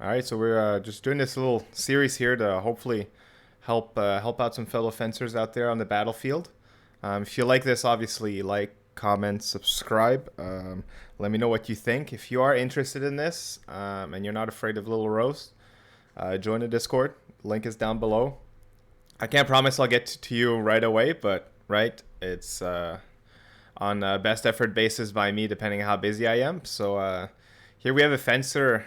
All right, so we're just doing this little series here to hopefully help out some fellow fencers out there on the battlefield. If you like this, obviously like, comment, subscribe. Let me know what you think. If you are interested in this and you're not afraid of little roast, join the Discord. Link is down below. I can't promise I'll get to you right away, but it's on a best effort basis by me, depending on how busy I am. So here we have a fencer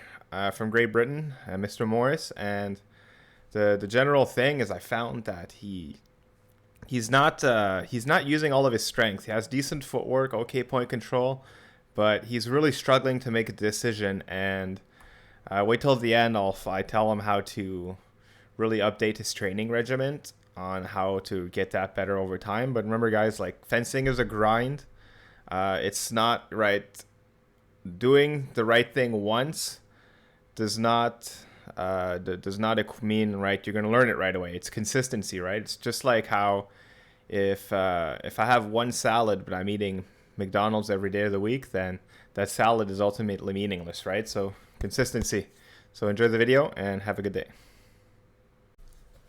from Great Britain, Mr. Morris, and the general thing is I found that he's not using all of his strength. He has decent footwork, okay point control, but he's really struggling to make a decision. And wait till the end. I tell him how to really update his training regiment on how to get that better over time. But remember, guys, like, fencing is a grind. It's not right. Doing the right thing once does not mean you're gonna learn it right away. It's consistency, right? It's just like how if I have one salad but I'm eating McDonald's every day of the week, then that salad is ultimately meaningless, right? So consistency. So enjoy the video and have a good day.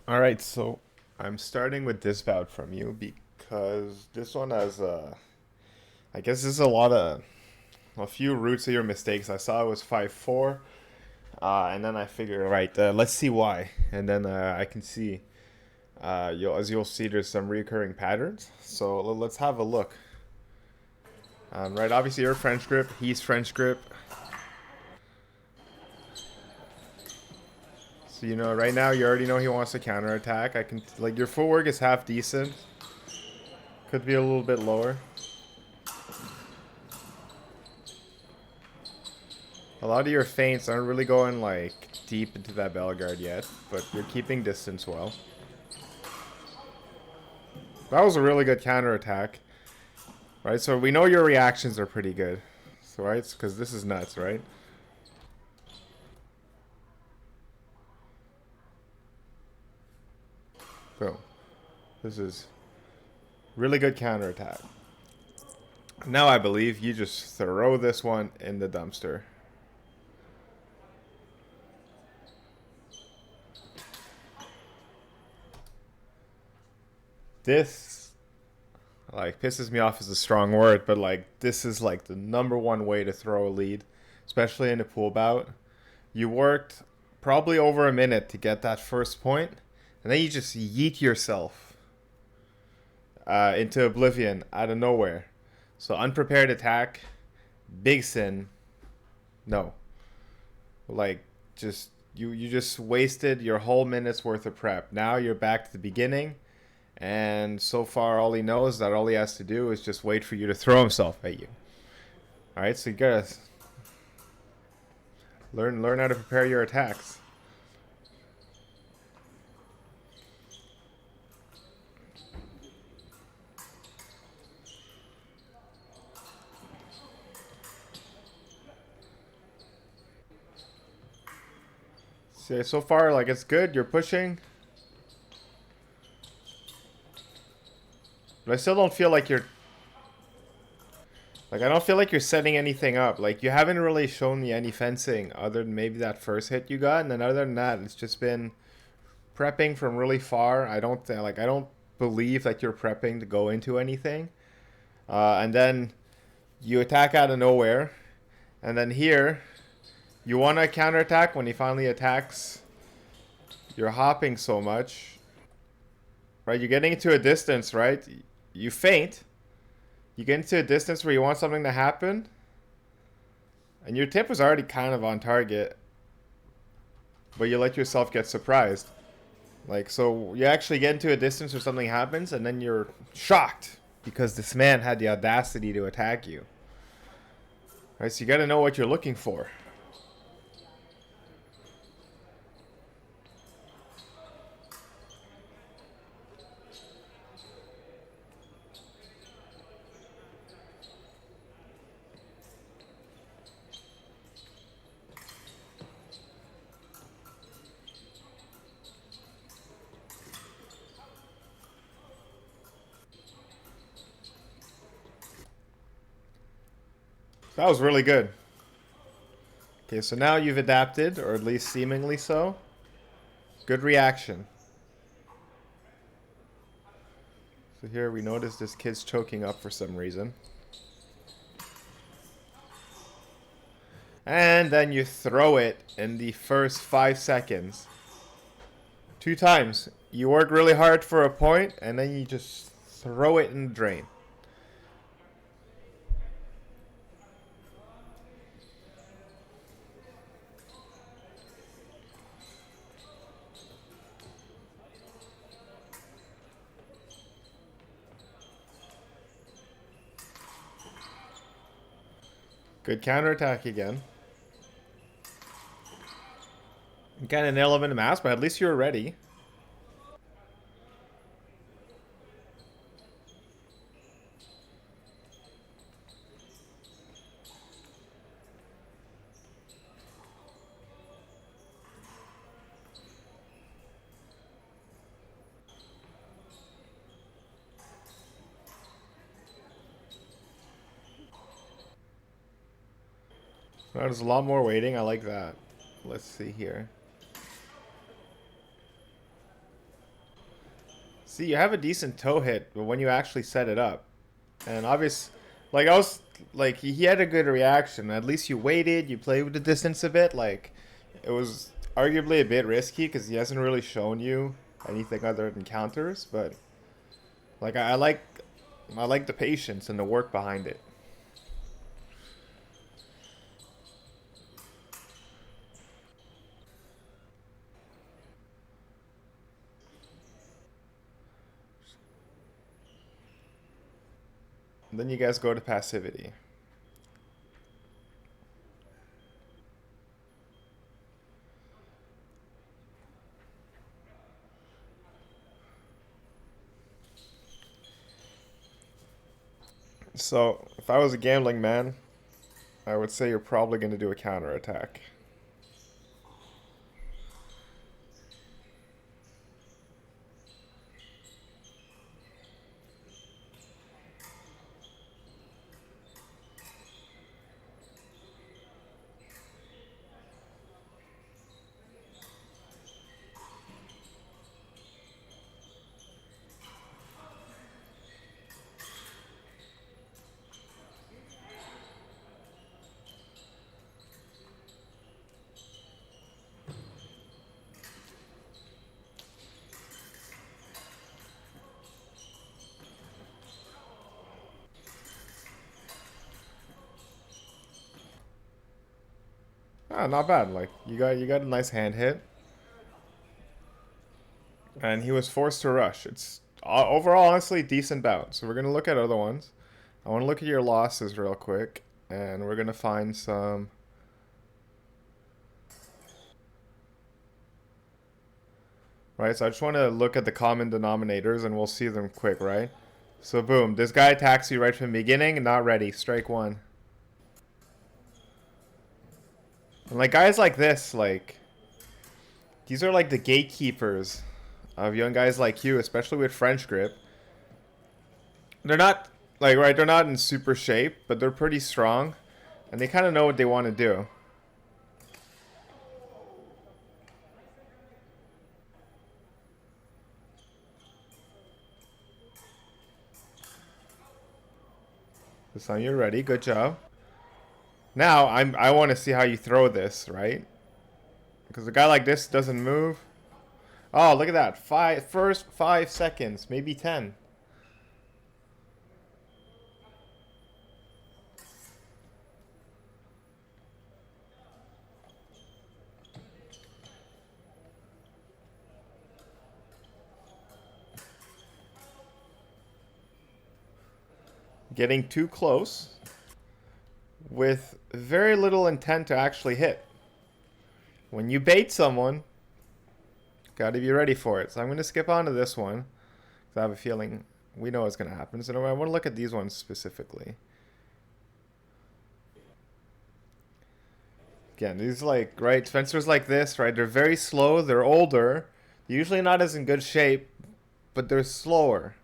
All right, so I'm starting with this bout from you because this one has I guess this is a few roots of your mistakes. I saw it was 5-4. And then I figure, right, let's see why. And then I can see, as you'll see, there's some recurring patterns. So let's have a look. Right, obviously you're French grip, he's French grip. So, right now you already know he wants to counterattack. Your footwork is half decent. Could be a little bit lower. A lot of your feints aren't really going deep into that bell guard yet, but you're keeping distance well. That was a really good counterattack. Right, so we know your reactions are pretty good. So, right, because this is nuts, right? Boom. This is really good counterattack. Now I believe you just throw this one in the dumpster. This pisses me off is a strong word, but this is the number one way to throw a lead, especially in a pool bout. You worked probably over a minute to get that first point, and then you just yeet yourself into oblivion out of nowhere. So unprepared attack, big sin. No. You just wasted your whole minute's worth of prep. Now you're back to the beginning. And so far, all he knows that all he has to do is just wait for you to throw himself at you. All right, so you gotta learn how to prepare your attacks. See, so far, it's good. You're pushing. But I still don't feel like you're... I don't feel like you're setting anything up. You haven't really shown me any fencing other than maybe that first hit you got. And then other than that, it's just been prepping from really far. I don't believe that you're prepping to go into anything. And then you attack out of nowhere. And then here, you want to counterattack when he finally attacks. You're hopping so much. Right, you're getting into a distance, right? You feint. You get into a distance where you want something to happen. And your tip was already kind of on target. But you let yourself get surprised. So you actually get into a distance where something happens, and then you're shocked. Because this man had the audacity to attack you. Right, so you got to know what you're looking for. That was really good. Okay, so now you've adapted, or at least seemingly so. Good reaction. So here we notice this kid's choking up for some reason. And then you throw it in the first 5 seconds. 2 times. You work really hard for a point, and then you just throw it in the drain. Good counterattack again. You got an element of mass, but at least you're ready. There's a lot more waiting. I like that. Let's see here. See, you have a decent toe hit, but when you actually set it up, and obvious, like I was, like he had a good reaction. At least you waited, you played with the distance a bit. Like it was arguably a bit risky because he hasn't really shown you anything other than counters. But like I like the patience and the work behind it. And then you guys go to passivity. So, if I was a gambling man, I would say you're probably going to do a counterattack. Ah, not bad. Like you got a nice hand hit, and he was forced to rush. It's overall honestly decent bout. So we're gonna look at other ones. I want to look at your losses real quick, and we're gonna find some. Right, so I just want to look at the common denominators, and we'll see them quick, right? So boom, this guy attacks you right from the beginning, not ready. Strike one. And like guys like this, like these are like the gatekeepers of young guys like you, especially with French grip. They're not like right, they're not in super shape, but they're pretty strong, and they kind of know what they want to do. This time you're ready. Good job. Now I want to see how you throw this, right? Because a guy like this doesn't move. Oh, look at that. First 5 seconds, maybe 10. Getting too close with very little intent to actually hit. When you bait someone, gotta be ready for it. So I'm going to skip on to this one, because I have a feeling we know what's going to happen. So I want to look at these ones specifically. Again, these like, right, Spencer's like this, right? They're very slow, they're older, usually not as in good shape, but they're slower.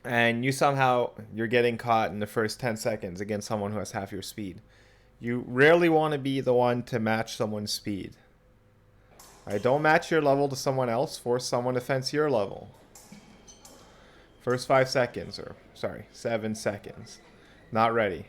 And you're getting caught in the first 10 seconds against someone who has half your speed. You rarely want to be the one to match someone's speed. Alright, don't match your level to someone else. Force someone to fence your level. First 5 seconds, or sorry, 7 seconds. Not ready.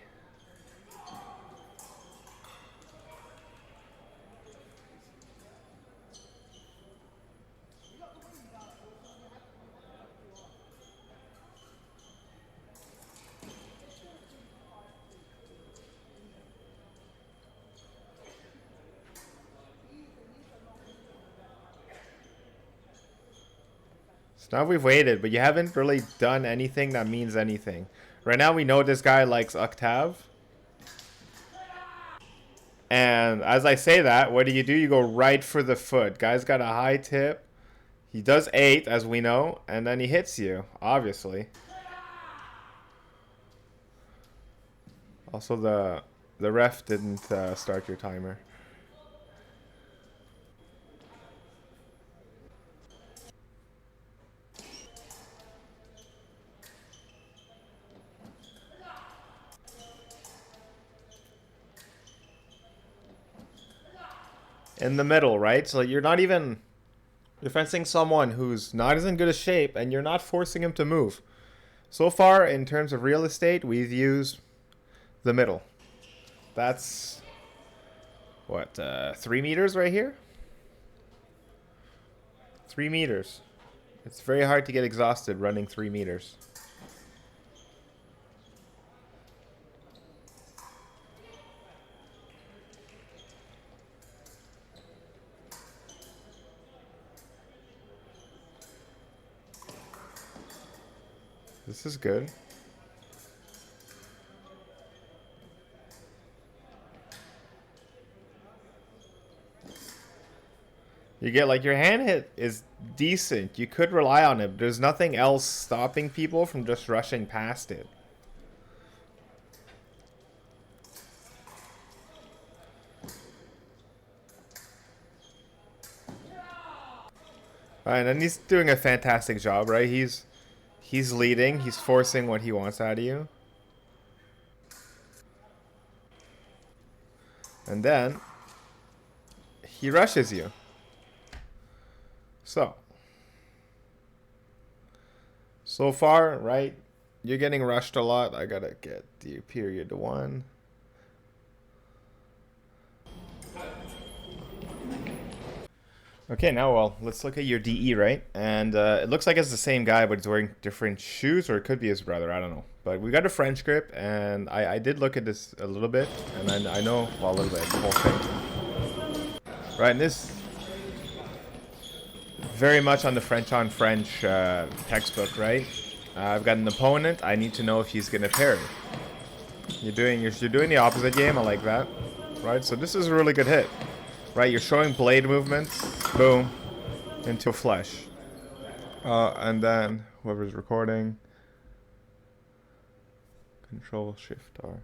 So now we've waited, but you haven't really done anything that means anything. Right now we know this guy likes octave. And as I say that, what do? You go right for the foot. Guy's got a high tip. He does 8, as we know, and then he hits you, obviously. Also, the ref didn't start your timer. In the middle, right? So you're not even... You're fencing someone who's not as in good a shape, and you're not forcing him to move. So far, in terms of real estate, we've used the middle. That's... What, 3 meters right here? 3 meters. It's very hard to get exhausted running 3 meters. This is good. You get, like, your hand hit is decent. You could rely on it. There's nothing else stopping people from just rushing past it. Alright, and he's doing a fantastic job, right? He's leading. He's forcing what he wants out of you. And then he rushes you. So far, right? You're getting rushed a lot. I gotta get the period 1. Okay, now, well, let's look at your DE, right? And it looks like it's the same guy, but he's wearing different shoes, or it could be his brother, I don't know. But we got a French grip, and I did look at this a little bit, and I know, well, a little bit, the whole thing. Right, and this, very much on the French textbook, right? I've got an opponent, I need to know if he's gonna parry. You're doing the opposite game, I like that. Right, so this is a really good hit. Right, you're showing blade movements, boom, into flesh. And then, whoever's recording, Control Shift R.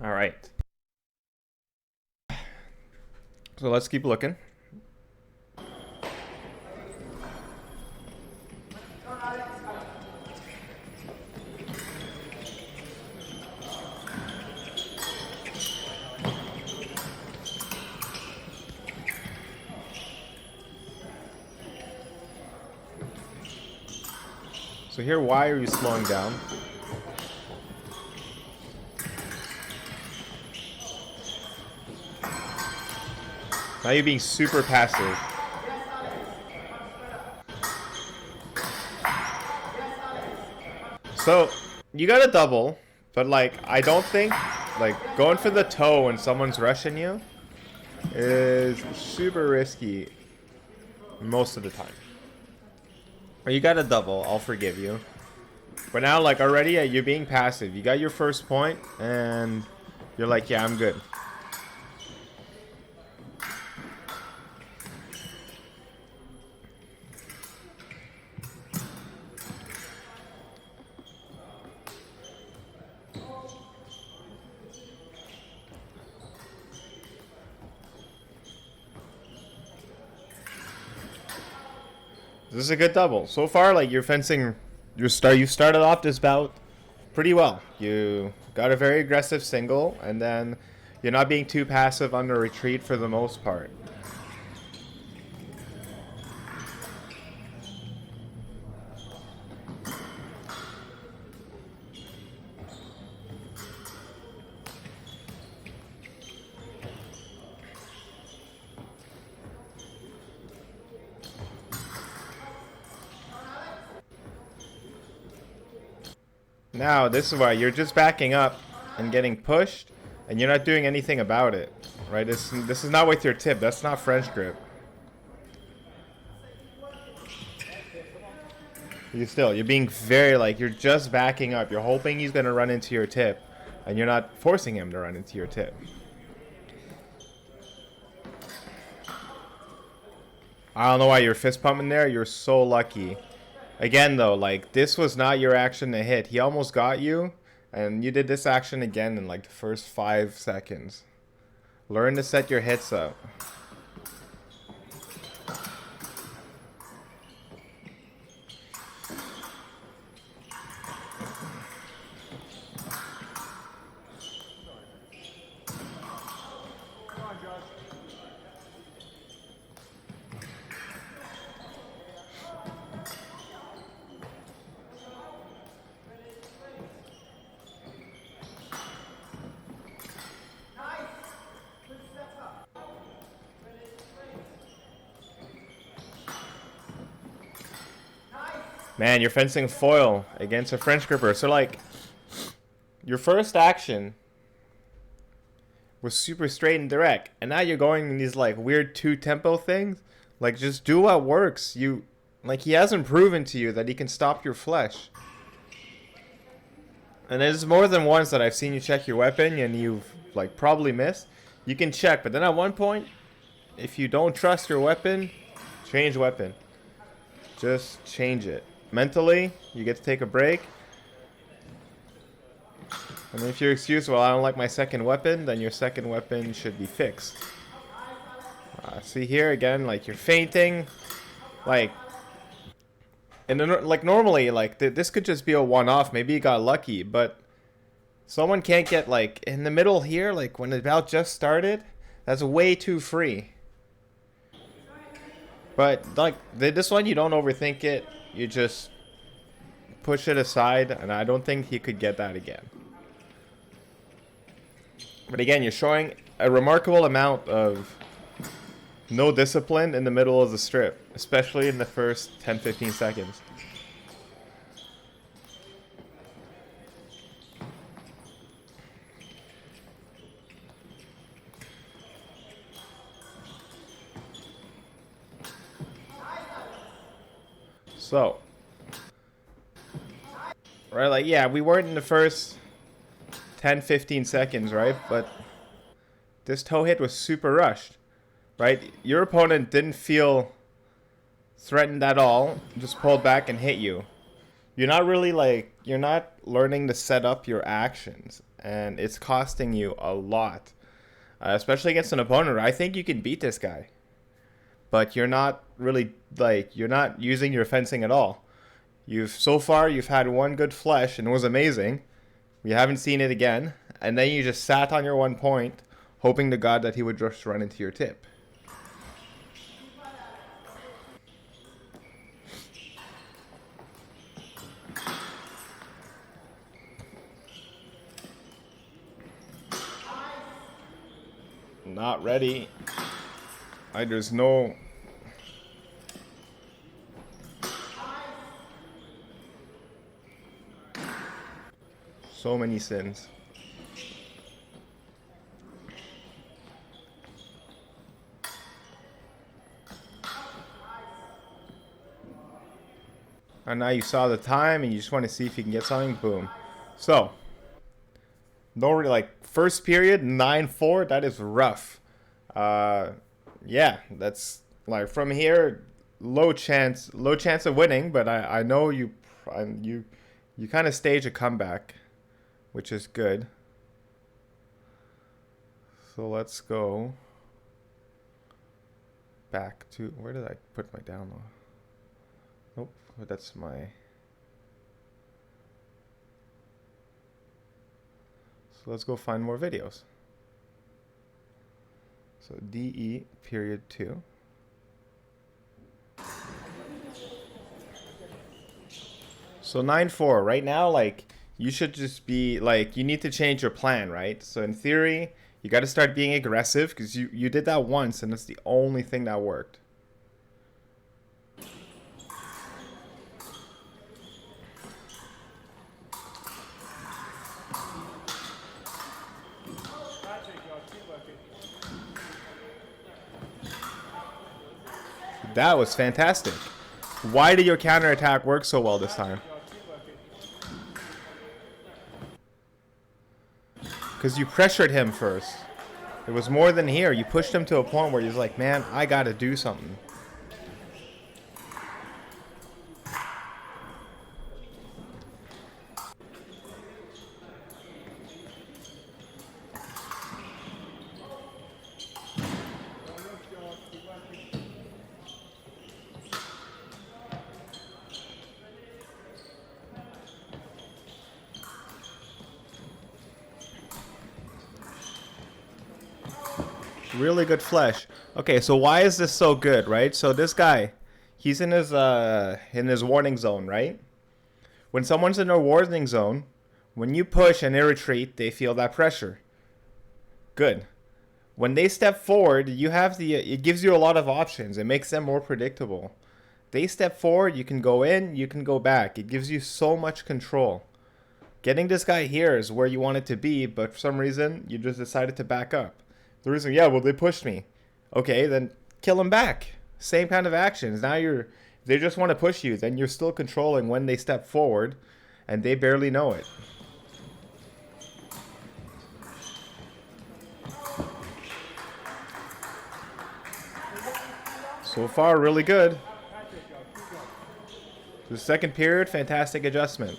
Alright. So let's keep looking. So here, why are you slowing down? Now you're being super passive. So, you got a double, but like, I don't think, like, going for the toe when someone's rushing you is super risky most of the time. Or you got a double, I'll forgive you. But now, like, already, you're being passive. You got your first point, and you're like, yeah, I'm good. This is a good double. So far, like, you're fencing... You started off this bout pretty well. You got a very aggressive single, and then you're not being too passive on the retreat for the most part. Now, this is why you're just backing up and getting pushed, and you're not doing anything about it, right? This is not with your tip. That's not French grip. You're being very, like, you're just backing up. You're hoping he's going to run into your tip, and you're not forcing him to run into your tip. I don't know why you're fist pumping there. You're so lucky. Again, though, like, this was not your action to hit. He almost got you, and you did this action again in, like, the first 5 seconds. Learn to set your hits up. Man, you're fencing foil against a French gripper. So, like, your first action was super straight and direct. And now you're going in these, like, weird 2-tempo things. Like, just do what works. Like, he hasn't proven to you that he can stop your flesh. And there's more than once that I've seen you check your weapon and you've, like, probably missed. You can check, but then at one point, if you don't trust your weapon, change weapon. Just change it. Mentally, you get to take a break. And if your excuse, well, I don't like my second weapon, then your second weapon should be fixed. See here again, like you're fainting, like, and then, like normally, like this could just be a one-off. Maybe you got lucky, but someone can't get like in the middle here, like when the bout just started. That's way too free. But like this one, you don't overthink it. You just push it aside, and I don't think he could get that again. But again, you're showing a remarkable amount of no discipline in the middle of the strip, especially in the first 10-15 seconds. So, right, like, yeah, we weren't in the first 10-15 seconds, right? But this toe hit was super rushed, right? Your opponent didn't feel threatened at all, just pulled back and hit you. You're not really, like, you're not learning to set up your actions, and it's costing you a lot, especially against an opponent. I think you can beat this guy, but you're not really, like, you're not using your fencing at all. So far you've had one good flesh and it was amazing. We haven't seen it again, and then you just sat on your 1 point, hoping to God that he would just run into your tip. Not ready. There's no... So many sins. And now you saw the time and you just want to see if you can get something. Boom. So, no, like, first period, 9-4. That is rough. Yeah, that's, like, from here, low chance of winning, but I know you kind of stage a comeback, which is good. So let's go back to, where did I put my download? Nope, that's my... So let's go find more videos. So DE period 2. So 9-4 right now, like, you should just be like, you need to change your plan, right? So in theory, you got to start being aggressive because you did that once and it's the only thing that worked. That was fantastic. Why did your counterattack work so well this time? Because you pressured him first. It was more than here. You pushed him to a point where he's like, man, I gotta do something. Really good flesh. Okay, so why is this so good, right? So this guy, he's in his warning zone, right? When someone's in a warning zone, when you push and they retreat, they feel that pressure. Good. When they step forward, you have it gives you a lot of options. It makes them more predictable. They step forward, you can go in, you can go back. It gives you so much control. Getting this guy here is where you want it to be, but for some reason, you just decided to back up. The reason, yeah, well, they pushed me. Okay, then kill them back. Same kind of actions. Now if they just want to push you, then you're still controlling when they step forward, and they barely know it. So far, really good. The second period, fantastic adjustment.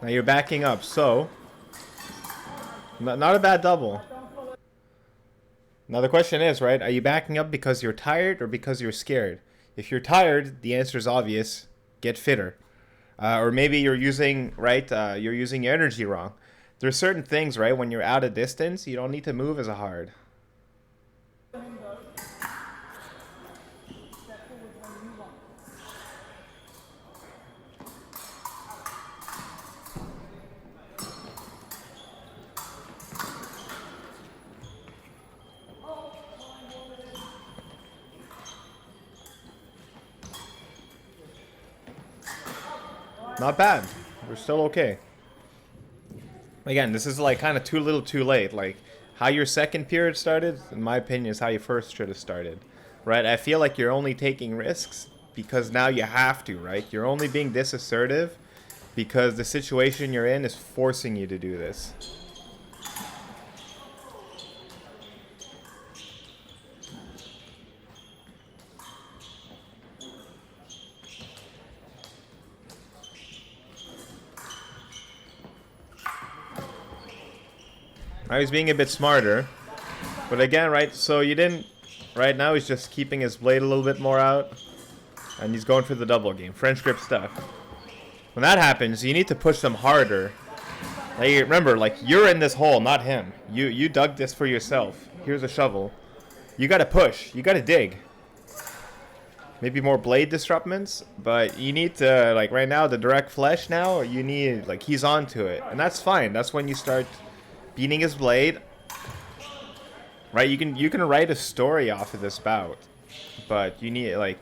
Now you're backing up, so not a bad double. Now the question is, right, are you backing up because you're tired or because you're scared? If you're tired, the answer is obvious. Get fitter. Or maybe you're using, you're using your energy wrong. There's certain things, right, when you're out of distance, you don't need to move as hard. Not bad. We're still okay. Again, this is like kind of too little too late. Like, how your second period started, in my opinion, is how you first should have started. Right? I feel like you're only taking risks because now you have to, right? You're only being this assertive because the situation you're in is forcing you to do this. Now he's being a bit smarter. But again, right, so you didn't... Right now he's just keeping his blade a little bit more out. And he's going for the double game. French grip stuff. When that happens, you need to push them harder. Like, remember, like, you're in this hole, not him. You dug this for yourself. Here's a shovel. You gotta push. You gotta dig. Maybe more blade disruptments, but you need to, like, right now, the direct flesh now, you need, like, he's onto it. And that's fine. That's when you start beating his blade. Right, you can write a story off of this bout. But you need, like,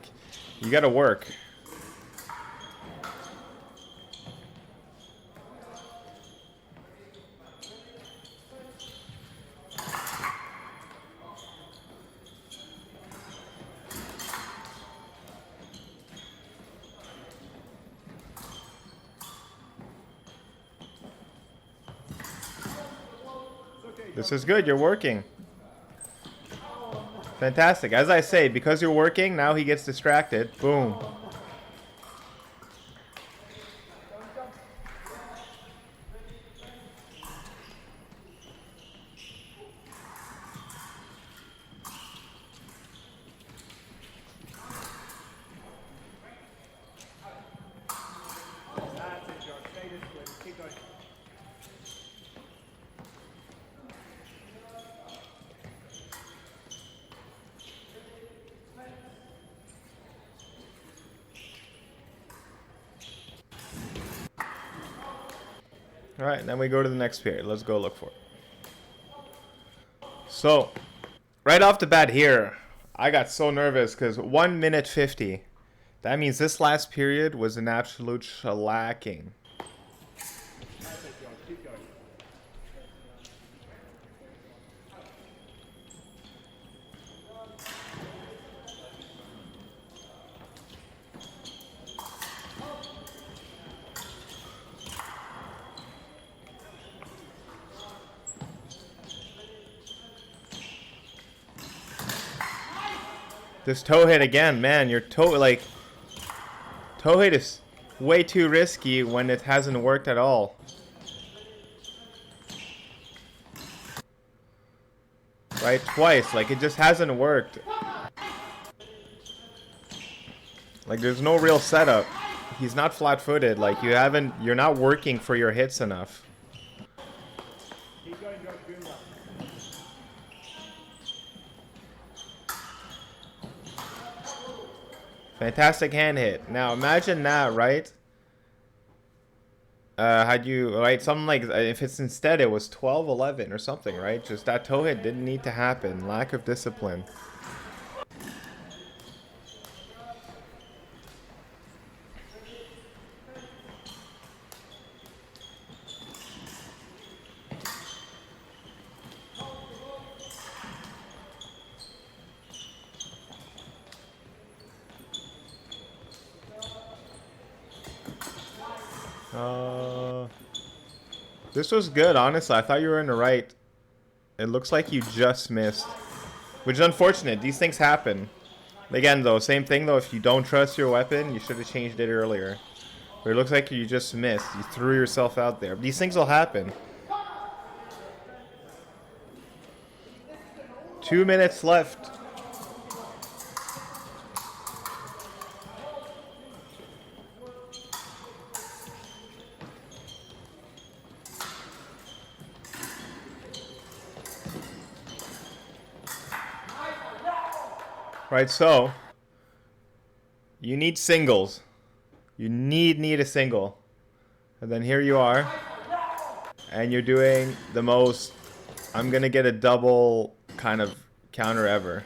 you gotta work. This is good, you're working. Fantastic. As I say, because you're working, now he gets distracted. Boom. All right, then we go to the next period. Let's go look for it. So, right off the bat here, I got so nervous because 1 minute 50. That means this last period was an absolute shellacking. This toe hit again, man. Your toe, like, toe hit is way too risky when it hasn't worked at all. Right, twice. Like, it just hasn't worked. Like, there's no real setup. He's not flat-footed. Like, you're not working for your hits enough. Fantastic hand hit. Now imagine that, right? Had you, right, something like, if it's instead it was 12-11 or something, right? Just that toe hit didn't need to happen. Lack of discipline. This was good, honestly. I thought you were in the right. It looks like you just missed. Which is unfortunate. These things happen. Again, though, same thing, though. If you don't trust your weapon, you should have changed it earlier. But it looks like you just missed. You threw yourself out there. These things will happen. 2 minutes left. Right, so you need singles. You need a single. And then here you are. And you're doing the most, I'm gonna get a double kind of counter ever.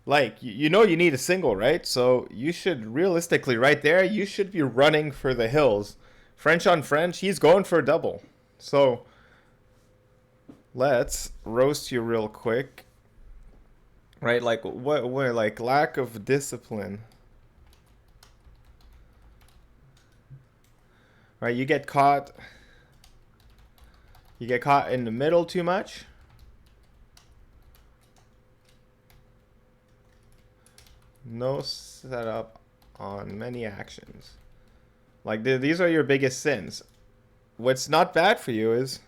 Like, you know you need a single, right? So you should realistically, right there, you should be running for the hills. French on French, he's going for a double. So let's roast you real quick. Right, like what like lack of discipline. Right, you get caught in the middle too much. No setup on many actions. Like these are your biggest sins. What's not bad for you is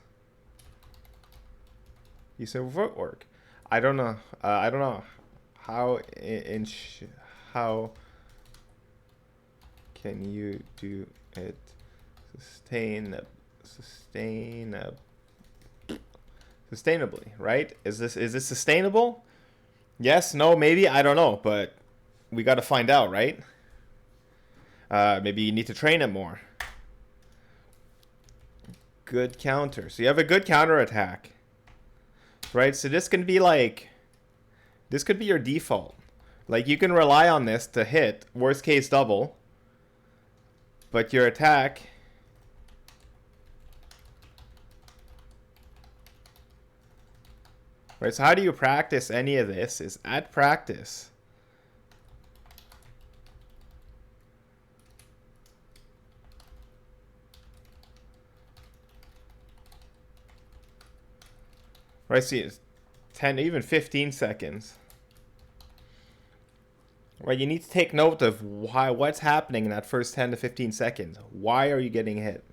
you said footwork. I don't know how how can you do it sustainably, right? Is this sustainable? Yes, no, maybe, I don't know, but we got to find out, right? Maybe you need to train it more. Good counter. So you have a good counter attack. Right, so this can be like, this could be your default. Like, you can rely on this to hit, worst case double. But your attack, right, so how do you practice any of this? Is at practice. Right, see, it's 10, even 15 seconds. Right, you need to take note of what's happening in that first 10 to 15 seconds. Why are you getting hit?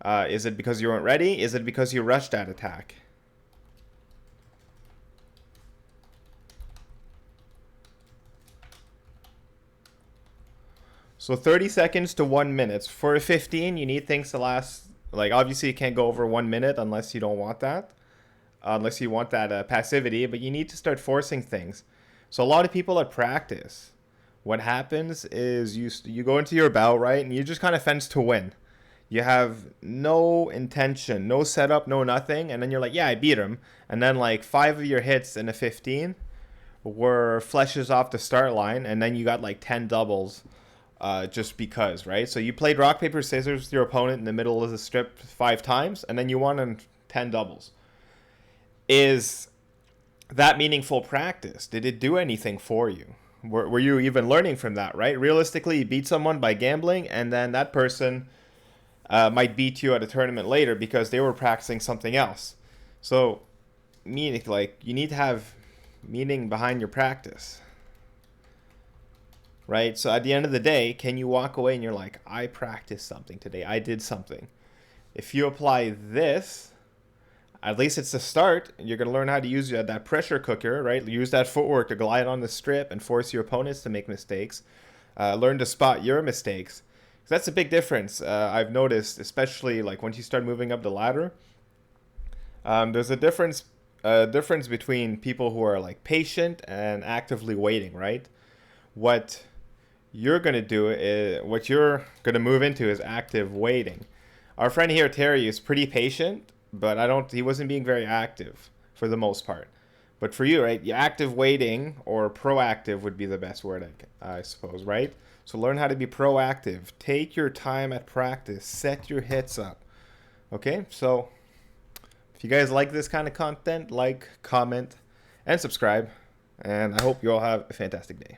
Is it because you weren't ready? Is it because you rushed that attack? So 30 seconds to 1 minute. For a 15, you need things to last. Like, obviously, you can't go over 1 minute unless you don't want that. Unless you want that passivity. But you need to start forcing things. So a lot of people at practice, what happens is you go into your bout, right? And you just kind of fence to win. You have no intention, no setup, no nothing. And then you're like, yeah, I beat him. And then like 5 of your hits in a 15 were flushes off the start line. And then you got like 10 doubles just because, right? So you played rock, paper, scissors with your opponent in the middle of the strip 5 times. And then you won on 10 doubles. Is that meaningful practice? Did it do anything for you? Were you even learning from that, right? Realistically, you beat someone by gambling, and then that person might beat you at a tournament later because they were practicing something else. So, meaning, like, you need to have meaning behind your practice, right? So at the end of the day, can you walk away and you're like, I practiced something today. I did something. If you apply this, at least it's the start. You're going to learn how to use that pressure cooker, right? Use that footwork to glide on the strip and force your opponents to make mistakes. Learn to spot your mistakes. That's a big difference I've noticed, especially like once you start moving up the ladder. There's a difference between people who are like patient and actively waiting, right? What you're going to do is, what you're going to move into is active waiting. Our friend here, Terry, is pretty patient, but he wasn't being very active for the most part. But for you, right, active waiting or proactive would be the best word, I suppose, right? So learn how to be proactive. Take your time at practice. Set your hits up. Okay, so if you guys like this kind of content, like, comment, and subscribe. And I hope you all have a fantastic day.